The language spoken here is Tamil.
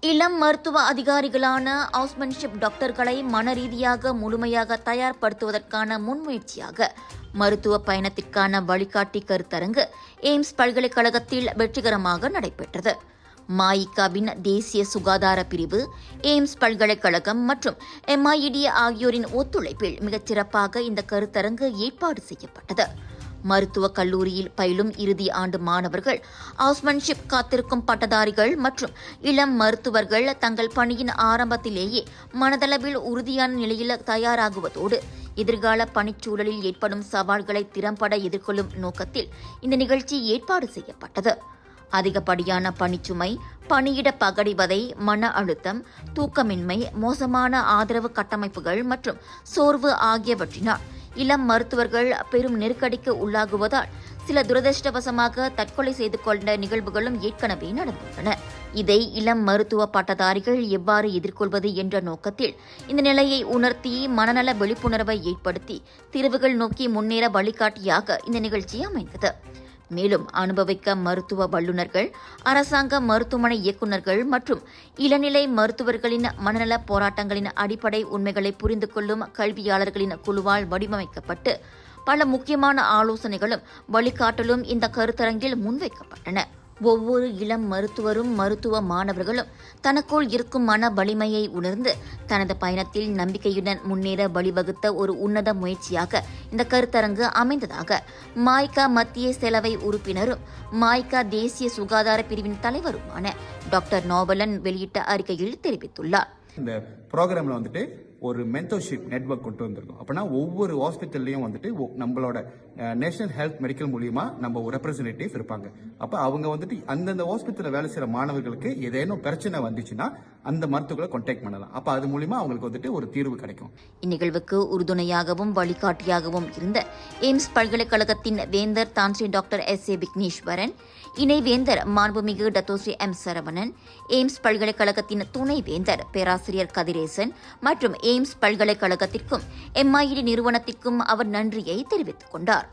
இளம் மருத்துவ அதிகாரிகளான ஹவுஸ்மேன்ஷிப் டாக்டர்களை மனரீதியாக முழுமையாக தயார்படுத்துவதற்கான முன்முயற்சியாக மருத்துவ பயணத்திற்கான வழிகாட்டி கருத்தரங்கு எய்ம்ஸ் பல்கலைக்கழகத்தில் வெற்றிகரமாக நடைபெற்றது. மாயிகாவின் தேசிய சுகாதார பிரிவு, எய்ம்ஸ் பல்கலைக்கழகம் மற்றும் MIED ஆகியோரின் ஒத்துழைப்பில் மிகச்சிறப்பாக இந்த கருத்தரங்கு ஏற்பாடு செய்யப்பட்டது. மருத்துவக் கல்லூரியில் பயிலும் இறுதி ஆண்டு மாணவர்கள், ஹவுஸ்மேன்ஷிப் காத்திருக்கும் பட்டதாரிகள் மற்றும் இளம் மருத்துவர்கள் தங்கள் பணியின் ஆரம்பத்திலேயே மனதளவில் உறுதியான நிலையில் தயாராகுவதோடு எதிர்கால பணிச்சூழலில் ஏற்படும் சவால்களை திறம்பட எதிர்கொள்ளும் நோக்கத்தில் இந்த நிகழ்ச்சி ஏற்பாடு செய்யப்பட்டது. அதிகப்படியான பணிச்சுமை, பணியிட பகடிவதை, மன அழுத்தம், தூக்கமின்மை, மோசமான ஆதரவு கட்டமைப்புகள் மற்றும் சோர்வு ஆகியவற்றினால் இளம் மருத்துவர்கள் பெரும் நெருக்கடிக்கு உள்ளாகுவதால் சில துரதிருஷ்டவசமாக தற்கொலை செய்து கொண்ட நிகழ்வுகளும் ஏற்கனவே நடந்துள்ளன. இதை இளம் மருத்துவ பட்டதாரிகள் எவ்வாறு எதிர்கொள்வது என்ற நோக்கத்தில் இந்த நிலையை உணர்த்தி மனநல விழிப்புணர்வை ஏற்படுத்தி தீர்வுகள் நோக்கி முன்னேற வழிகாட்டியாக இந்த நிகழ்ச்சி அமைந்தது. மேலும் அனுபவிக்க மருத்துவ வல்லுநர்கள், அரசாங்க மருத்துவமனை இயக்குநர்கள் மற்றும் இளநிலை மருத்துவர்களின் மனநல போராட்டங்களின் அடிப்படை உண்மைகளை புரிந்து கொள்ளும் கல்வியாளர்களின் குழுவால் வடிவமைக்கப்பட்டு பல முக்கியமான ஆலோசனைகளும் வழிகாட்டலும் இந்த கருத்தரங்கில் முன்வைக்கப்பட்டன. ஒவ்வொரு இளம் மருத்துவரும் மருத்துவ மாணவர்களும் தனக்குள் இருக்கும் மன வலிமையை உணர்ந்து தனது பயணத்தில் நம்பிக்கையுடன் முன்னேற வழிவகுத்த ஒரு உன்னத முயற்சியாக இந்த கருத்தரங்கு அமைந்ததாக மாய்கா மத்திய செலவை உறுப்பினரும் மாய்கா தேசிய சுகாதார பிரிவின் தலைவருமான டாக்டர் நோபலன் வெளியிட்ட அறிக்கையில் தெரிவித்துள்ளார். இந்த ப்ரோக்ராம்ல ஒரு மென்டர்ஷிப் நெட்வொர்க் கொண்டு வந்திருக்கோம். அப்படின்னா ஒவ்வொரு ஹாஸ்பிட்டல்லையும் நம்மளோட நேஷனல் ஹெல்த் மெடிக்கல் மூலியமா நம்ம ஒரு ரெப்ரஸன்டேட்டிவ் இருப்பாங்க. அப்ப அவங்க அந்தந்த ஹாஸ்பிட்டல்ல வேலை செய்யற மாணவர்களுக்கு ஏதேனும் பிரச்சனை வந்துச்சுன்னா அந்த மருத்துவர்களை கான்டாக்ட் பண்ணலாம். அப்ப அது மூலியமா அவங்களுக்கு ஒரு தீர்வு கிடைக்கும். இந்நிகழ்வுக்கு உறுதுணையாகவும் வழிகாட்டியாகவும் இருந்த எய்ம்ஸ் பல்கலைக்கழகத்தின் வேந்தர் தான்ஸ்ரீ டாக்டர் SA விக்னேஸ்வரன், இணை வேந்தர் மாண்புமிகு டத்தோஸ்ரீ M சரவணன், எய்ம்ஸ் பல்கலைக்கழகத்தின் துணை வேந்தர் பேராசிரியர் கதிரேசன் மற்றும் எய்ம்ஸ் பல்கலைக்கழகத்திற்கும் MIED நிறுவனத்திற்கும் அவர் நன்றியை தெரிவித்துக் கொண்டார்.